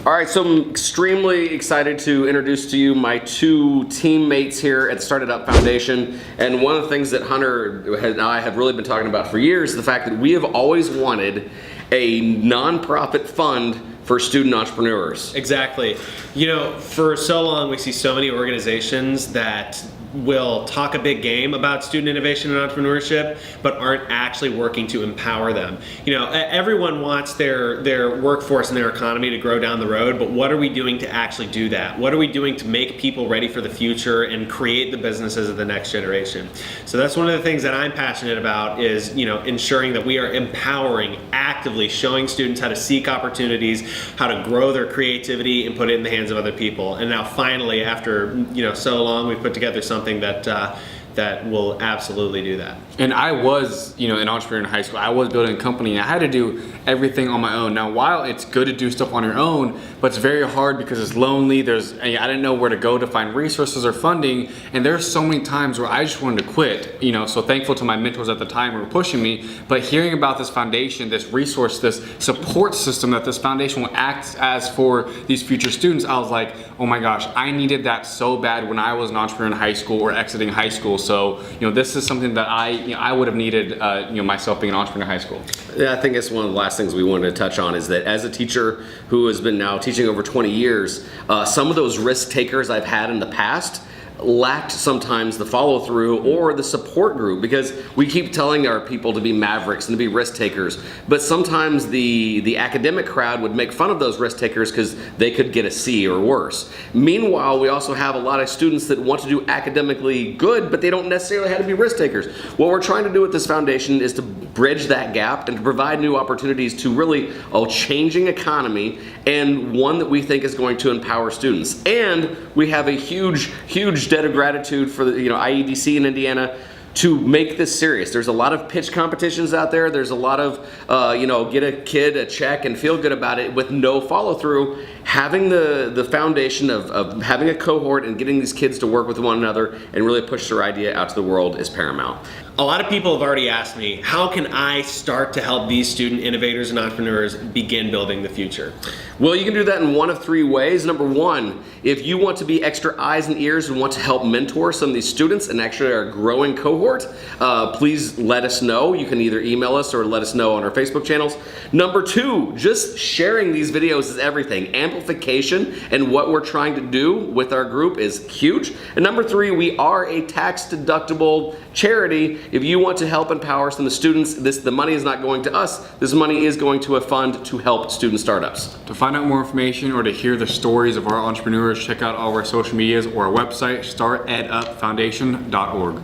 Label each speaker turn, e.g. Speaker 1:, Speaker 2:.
Speaker 1: All right, so I'm extremely excited to introduce to you my two teammates here at the StartEdUp Foundation. And one of the things that Hunter and I have really been talking about for years is the fact that we have always wanted a nonprofit fund for student entrepreneurs.
Speaker 2: Exactly. You know, for so long we see so many organizations that will talk a big game about student innovation and entrepreneurship, but aren't actually working to empower them. You know, everyone wants their workforce and their economy to grow down the road, but what are we doing to actually do that? What are we doing to make people ready for the future and create the businesses of the next generation? So that's one of the things that I'm passionate about is, you know, ensuring that we are empowering, actively showing students how to seek opportunities, how to grow their creativity and put it in the hands of other people. And now finally, after, you know, so long, we've put together something that will absolutely do that.
Speaker 3: And I was, you know, an entrepreneur in high school. I was building a company. I had to do everything on my own. Now, while it's good to do stuff on your own, but it's very hard because it's lonely. I didn't know where to go to find resources or funding. And there's so many times where I just wanted to quit, you know, so thankful to my mentors at the time who were pushing me. But hearing about this foundation, this resource, this support system that this foundation will act as for these future students, I was like, oh my gosh, I needed that so bad when I was an entrepreneur in high school or exiting high school. So, you know, this is something that I would have needed, myself being an entrepreneur in high school.
Speaker 1: Yeah, I think it's one of the last things we wanted to touch on is that as a teacher who has been now teaching over 20 years, some of those risk takers I've had in the past lacked sometimes the follow through or the support group, because we keep telling our people to be mavericks and to be risk takers, but sometimes the academic crowd would make fun of those risk takers because they could get a C or worse. Meanwhile, we also have a lot of students that want to do academically good, but they don't necessarily have to be risk takers. What we're trying to do with this foundation is to bridge that gap and to provide new opportunities to really a changing economy, and one that we think is going to empower students. And we have a huge debt of gratitude for the IEDC in Indiana to make this serious. There's a lot of pitch competitions out there. There's a lot of get a kid a check and feel good about it with no follow through. Having the foundation of having a cohort and getting these kids to work with one another and really push their idea out to the world is paramount.
Speaker 2: A lot of people have already asked me, how can I start to help these student innovators and entrepreneurs begin building the future?
Speaker 1: Well, you can do that in one of three ways. Number one, if you want to be extra eyes and ears and want to help mentor some of these students and actually our growing cohort, please let us know. You can either email us or let us know on our Facebook channels. Number two, just sharing these videos is everything. Amplification and what we're trying to do with our group is huge. And number three, we are a tax-deductible charity. If you want to help empower some of the students, the money is not going to us. This money is going to a fund to help student startups.
Speaker 3: To find out more information or to hear the stories of our entrepreneurs, check out all of our social medias or our website, StartEdUpFoundation.org.